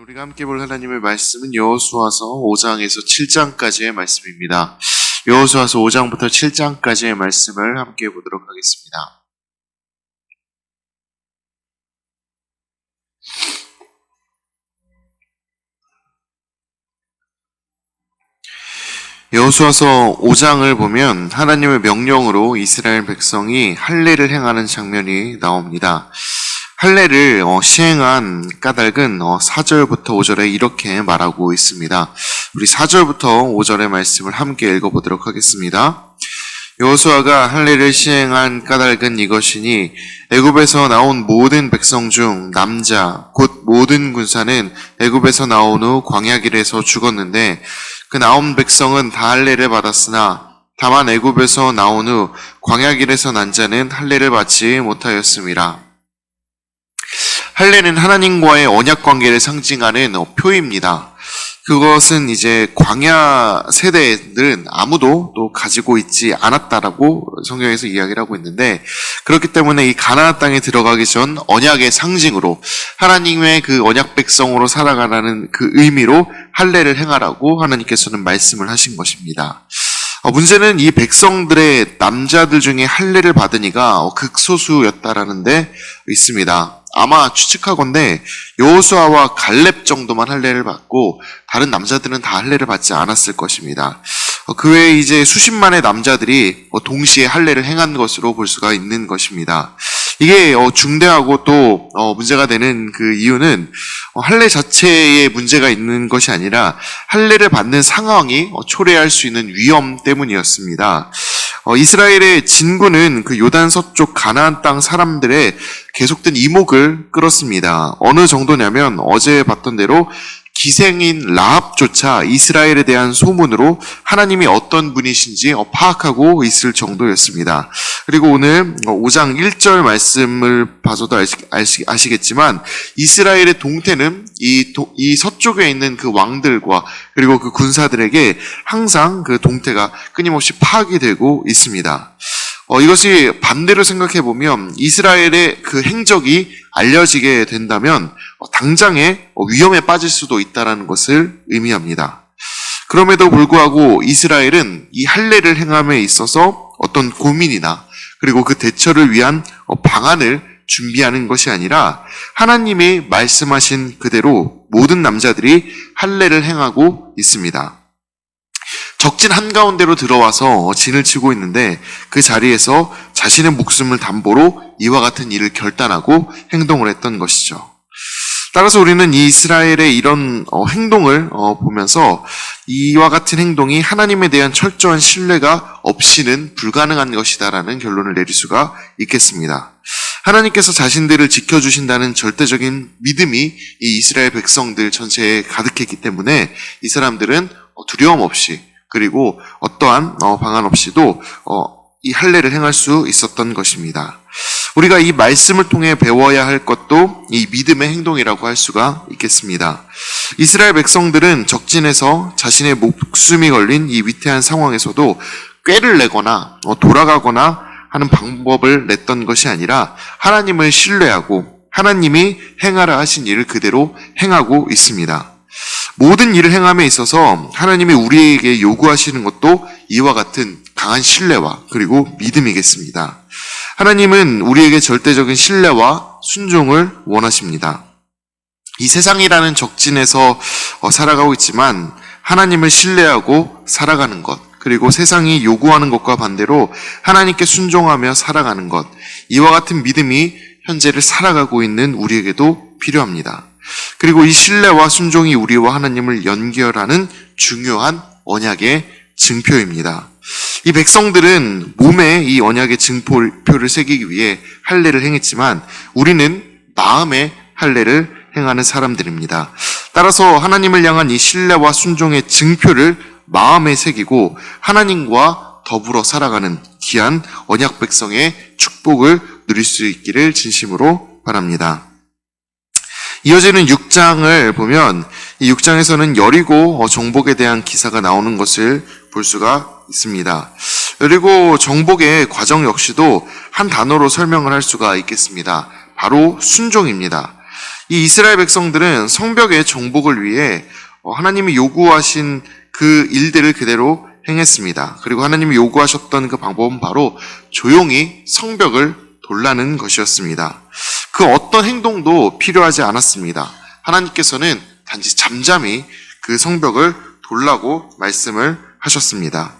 우리가 함께 볼 하나님의 말씀은 여호수아서 5장에서 7장까지의 말씀입니다. 여호수아서 5장부터 7장까지의 말씀을 함께 보도록 하겠습니다. 여호수아서 5장을 보면 하나님의 명령으로 이스라엘 백성이 할례를 행하는 장면이 나옵니다. 할례를 시행한 까닭은 4절부터 5절에 이렇게 말하고 있습니다. 우리 4절부터 5절의 말씀을 함께 읽어보도록 하겠습니다. 여호수아가 할례를 시행한 까닭은 이것이니 애굽에서 나온 모든 백성 중 남자 곧 모든 군사는 애굽에서 나온 후 광야길에서 죽었는데 그 나온 백성은 다 할례를 받았으나 다만 애굽에서 나온 후 광야길에서 난 자는 할례를 받지 못하였습니다. 할례는 하나님과의 언약 관계를 상징하는 표입니다. 그것은 이제 광야 세대들은 아무도 또 가지고 있지 않았다라고 성경에서 이야기를 하고 있는데, 그렇기 때문에 이 가나안 땅에 들어가기 전 언약의 상징으로 하나님의 그 언약 백성으로 살아가라는 그 의미로 할례를 행하라고 하나님께서는 말씀을 하신 것입니다. 문제는 이 백성들의 남자들 중에 할례를 받은 이가 극소수였다라는 데 있습니다. 아마 추측하건대 여호수아와 갈렙 정도만 할례를 받고 다른 남자들은 다 할례를 받지 않았을 것입니다. 그 외에 이제 수십만의 남자들이 동시에 할례를 행한 것으로 볼 수가 있는 것입니다. 이게 중대하고 또 문제가 되는 그 이유는 할례 자체에 문제가 있는 것이 아니라 할례를 받는 상황이 초래할 수 있는 위험 때문이었습니다. 이스라엘의 진군은 그 요단 서쪽 가나안 땅 사람들의 계속된 이목을 끌었습니다. 어느 정도냐면 어제 봤던 대로 기생인 라합조차 이스라엘에 대한 소문으로 하나님이 어떤 분이신지 파악하고 있을 정도였습니다. 그리고 오늘 5장 1절 말씀을 봐서도 아시겠지만 이스라엘의 동태는 이 서쪽에 있는 그 왕들과 그리고 그 군사들에게 항상 그 동태가 끊임없이 파악이 되고 있습니다. 이것이 반대로 생각해 보면 이스라엘의 그 행적이 알려지게 된다면 당장에 위험에 빠질 수도 있다는 것을 의미합니다. 그럼에도 불구하고 이스라엘은 이 할례를 행함에 있어서 어떤 고민이나 그리고 그 대처를 위한 방안을 준비하는 것이 아니라 하나님이 말씀하신 그대로 모든 남자들이 할례를 행하고 있습니다. 적진 한가운데로 들어와서 진을 치고 있는데 그 자리에서 자신의 목숨을 담보로 이와 같은 일을 결단하고 행동을 했던 것이죠. 따라서 우리는 이 이스라엘의 이런 행동을 보면서 이와 같은 행동이 하나님에 대한 철저한 신뢰가 없이는 불가능한 것이다라는 결론을 내릴 수가 있겠습니다. 하나님께서 자신들을 지켜주신다는 절대적인 믿음이 이 이스라엘 백성들 전체에 가득했기 때문에 이 사람들은 두려움 없이 그리고 어떠한 방안 없이도 이 할례를 행할 수 있었던 것입니다. 우리가 이 말씀을 통해 배워야 할 것도 이 믿음의 행동이라고 할 수가 있겠습니다. 이스라엘 백성들은 적진에서 자신의 목숨이 걸린 이 위태한 상황에서도 꾀를 내거나 돌아가거나 하는 방법을 냈던 것이 아니라 하나님을 신뢰하고 하나님이 행하라 하신 일을 그대로 행하고 있습니다. 모든 일을 행함에 있어서 하나님이 우리에게 요구하시는 것도 이와 같은 강한 신뢰와 그리고 믿음이겠습니다. 하나님은 우리에게 절대적인 신뢰와 순종을 원하십니다. 이 세상이라는 적진에서 살아가고 있지만 하나님을 신뢰하고 살아가는 것, 그리고 세상이 요구하는 것과 반대로 하나님께 순종하며 살아가는 것, 이와 같은 믿음이 현재를 살아가고 있는 우리에게도 필요합니다. 그리고 이 신뢰와 순종이 우리와 하나님을 연결하는 중요한 언약의 증표입니다. 이 백성들은 몸에 이 언약의 증표를 새기기 위해 할례를 행했지만 우리는 마음에 할례를 행하는 사람들입니다. 따라서 하나님을 향한 이 신뢰와 순종의 증표를 마음에 새기고 하나님과 더불어 살아가는 귀한 언약 백성의 축복을 누릴 수 있기를 진심으로 바랍니다. 이어지는 6장을 보면 이 6장에서는 여리고 정복에 대한 기사가 나오는 것을 볼 수가 있습니다. 그리고 정복의 과정 역시도 한 단어로 설명을 할 수가 있겠습니다. 바로 순종입니다. 이 이스라엘 백성들은 성벽의 정복을 위해 하나님이 요구하신 그 일들을 그대로 행했습니다. 그리고 하나님이 요구하셨던 그 방법은 바로 조용히 성벽을 돌라는 것이었습니다. 그 어떤 행동도 필요하지 않았습니다. 하나님께서는 단지 잠잠히 그 성벽을 돌라고 말씀을 하셨습니다.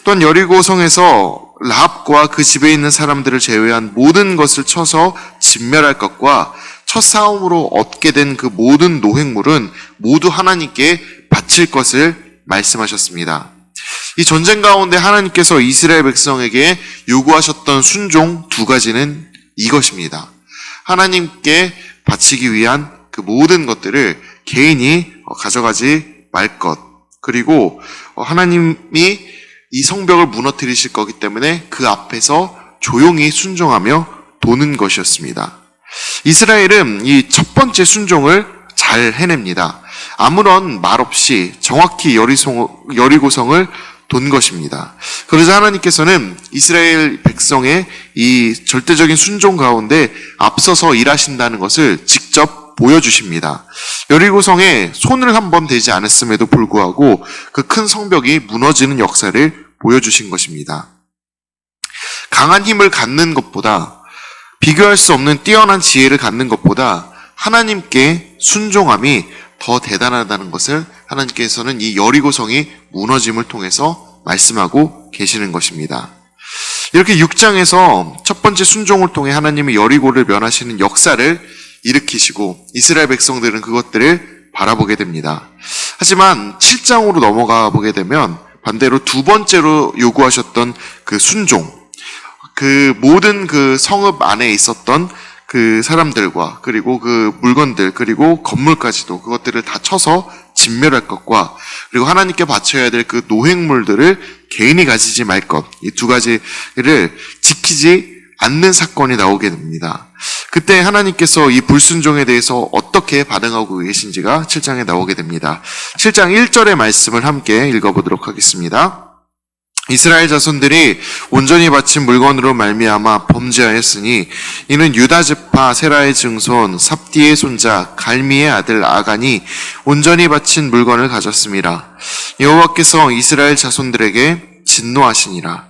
또한 여리고성에서 라합과 그 집에 있는 사람들을 제외한 모든 것을 쳐서 진멸할 것과 첫 싸움으로 얻게 된 그 모든 노획물은 모두 하나님께 바칠 것을 말씀하셨습니다. 이 전쟁 가운데 하나님께서 이스라엘 백성에게 요구하셨던 순종 두 가지는 이것입니다. 하나님께 바치기 위한 그 모든 것들을 개인이 가져가지 말 것, 그리고 하나님이 이 성벽을 무너뜨리실 거기 때문에 그 앞에서 조용히 순종하며 도는 것이었습니다. 이스라엘은 이 첫 번째 순종을 잘 해냅니다. 아무런 말 없이 정확히 여리고성을 돈 것입니다. 그러자 하나님께서는 이스라엘 백성의 이 절대적인 순종 가운데 앞서서 일하신다는 것을 직접 보여주십니다. 여리고성에 손을 한 번 대지 않았음에도 불구하고 그 큰 성벽이 무너지는 역사를 보여주신 것입니다. 강한 힘을 갖는 것보다, 비교할 수 없는 뛰어난 지혜를 갖는 것보다 하나님께 순종함이 더 대단하다는 것을 하나님께서는 이 여리고성이 무너짐을 통해서 말씀하고 계시는 것입니다. 이렇게 6장에서 첫 번째 순종을 통해 하나님이 여리고를 멸하시는 역사를 일으키시고 이스라엘 백성들은 그것들을 바라보게 됩니다. 하지만 7장으로 넘어가 보게 되면 반대로 두 번째로 요구하셨던 그 순종, 그 모든 그 성읍 안에 있었던 그 사람들과 그리고 그 물건들 그리고 건물까지도 그것들을 다 쳐서 진멸할 것과 그리고 하나님께 바쳐야 될 그 노획물들을 개인이 가지지 말 것, 이 두 가지를 지키지 않는 사건이 나오게 됩니다. 그때 하나님께서 이 불순종에 대해서 어떻게 반응하고 계신지가 7장에 나오게 됩니다. 7장 1절의 말씀을 함께 읽어보도록 하겠습니다. 이스라엘 자손들이 온전히 바친 물건으로 말미암아 범죄하였으니 이는 유다 지파 세라의 증손 삽디의 손자 갈미의 아들 아간이 온전히 바친 물건을 가졌습니다. 여호와께서 이스라엘 자손들에게 진노하시니라.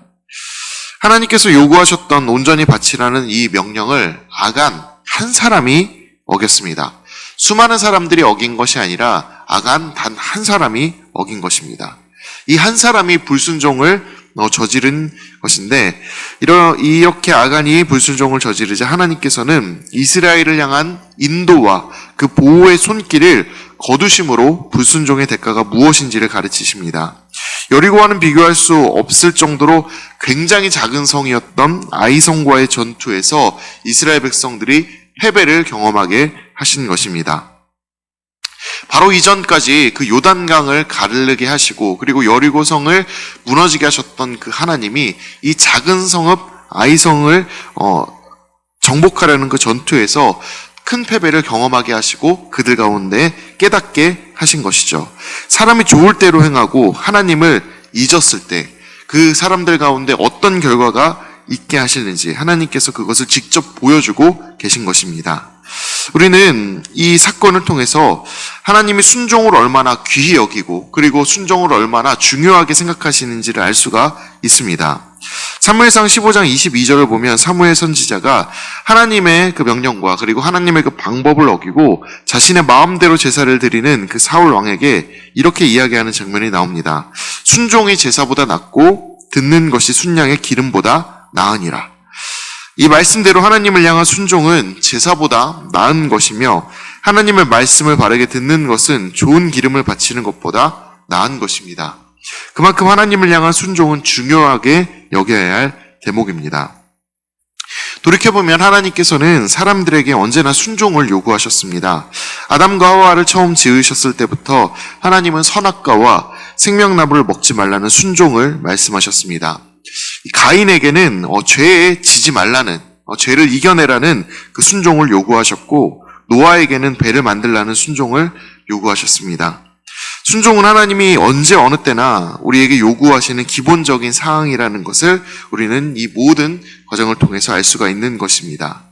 하나님께서 요구하셨던 온전히 바치라는 이 명령을 아간 한 사람이 어겼습니다. 수많은 사람들이 어긴 것이 아니라 아간 단 한 사람이 어긴 것입니다. 이 한 사람이 불순종을 저지른 것인데 이렇게 아간이 불순종을 저지르자 하나님께서는 이스라엘을 향한 인도와 그 보호의 손길을 거두심으로 불순종의 대가가 무엇인지를 가르치십니다. 여리고와는 비교할 수 없을 정도로 굉장히 작은 성이었던 아이성과의 전투에서 이스라엘 백성들이 패배를 경험하게 하신 것입니다. 바로 이전까지 그 요단강을 가르게 하시고 그리고 여리고성을 무너지게 하셨던 그 하나님이 이 작은 성읍 아이성을 정복하려는 그 전투에서 큰 패배를 경험하게 하시고 그들 가운데 깨닫게 하신 것이죠. 사람이 좋을 대로 행하고 하나님을 잊었을 때 그 사람들 가운데 어떤 결과가 있게 하시는지 하나님께서 그것을 직접 보여주고 계신 것입니다. 우리는 이 사건을 통해서 하나님이 순종을 얼마나 귀히 여기고 그리고 순종을 얼마나 중요하게 생각하시는지를 알 수가 있습니다. 사무엘상 15장 22절을 보면 사무엘 선지자가 하나님의 그 명령과 그리고 하나님의 그 방법을 어기고 자신의 마음대로 제사를 드리는 그 사울 왕에게 이렇게 이야기하는 장면이 나옵니다. 순종이 제사보다 낫고 듣는 것이 순양의 기름보다 나으니라. 이 말씀대로 하나님을 향한 순종은 제사보다 나은 것이며 하나님의 말씀을 바르게 듣는 것은 좋은 기름을 바치는 것보다 나은 것입니다. 그만큼 하나님을 향한 순종은 중요하게 여겨야 할 대목입니다. 돌이켜보면 하나님께서는 사람들에게 언제나 순종을 요구하셨습니다. 아담과 하와를 처음 지으셨을 때부터 하나님은 선악과와 생명나무를 먹지 말라는 순종을 말씀하셨습니다. 가인에게는 죄에 지지 말라는, 죄를 이겨내라는 그 순종을 요구하셨고 노아에게는 배를 만들라는 순종을 요구하셨습니다. 순종은 하나님이 언제 어느 때나 우리에게 요구하시는 기본적인 사항이라는 것을 우리는 이 모든 과정을 통해서 알 수가 있는 것입니다.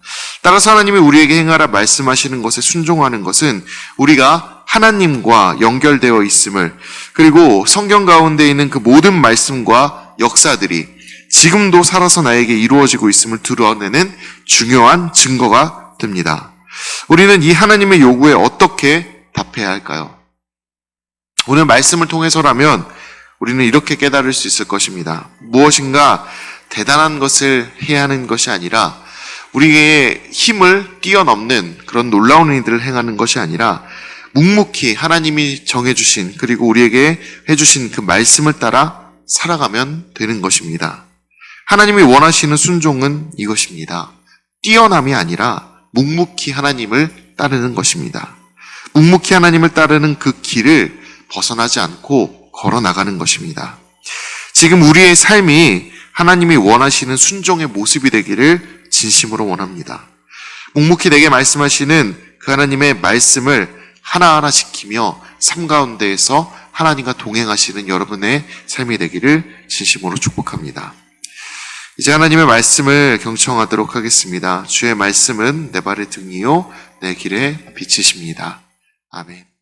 따라서 하나님이 우리에게 행하라 말씀하시는 것에 순종하는 것은 우리가 하나님과 연결되어 있음을, 그리고 성경 가운데 있는 그 모든 말씀과 역사들이 지금도 살아서 나에게 이루어지고 있음을 드러내는 중요한 증거가 됩니다. 우리는 이 하나님의 요구에 어떻게 답해야 할까요? 오늘 말씀을 통해서라면 우리는 이렇게 깨달을 수 있을 것입니다. 무엇인가 대단한 것을 해야 하는 것이 아니라, 우리의 힘을 뛰어넘는 그런 놀라운 일들을 행하는 것이 아니라, 묵묵히 하나님이 정해주신, 그리고 우리에게 해주신 그 말씀을 따라 살아가면 되는 것입니다. 하나님이 원하시는 순종은 이것입니다. 뛰어남이 아니라 묵묵히 하나님을 따르는 것입니다. 묵묵히 하나님을 따르는 그 길을 벗어나지 않고 걸어 나가는 것입니다. 지금 우리의 삶이 하나님이 원하시는 순종의 모습이 되기를 진심으로 원합니다. 묵묵히 내게 말씀하시는 그 하나님의 말씀을 하나하나 지키며 삶 가운데에서 하나님과 동행하시는 여러분의 삶이 되기를 진심으로 축복합니다. 이제 하나님의 말씀을 경청하도록 하겠습니다. 주의 말씀은 내 발의 등이요 내 길의 빛이십니다. 아멘.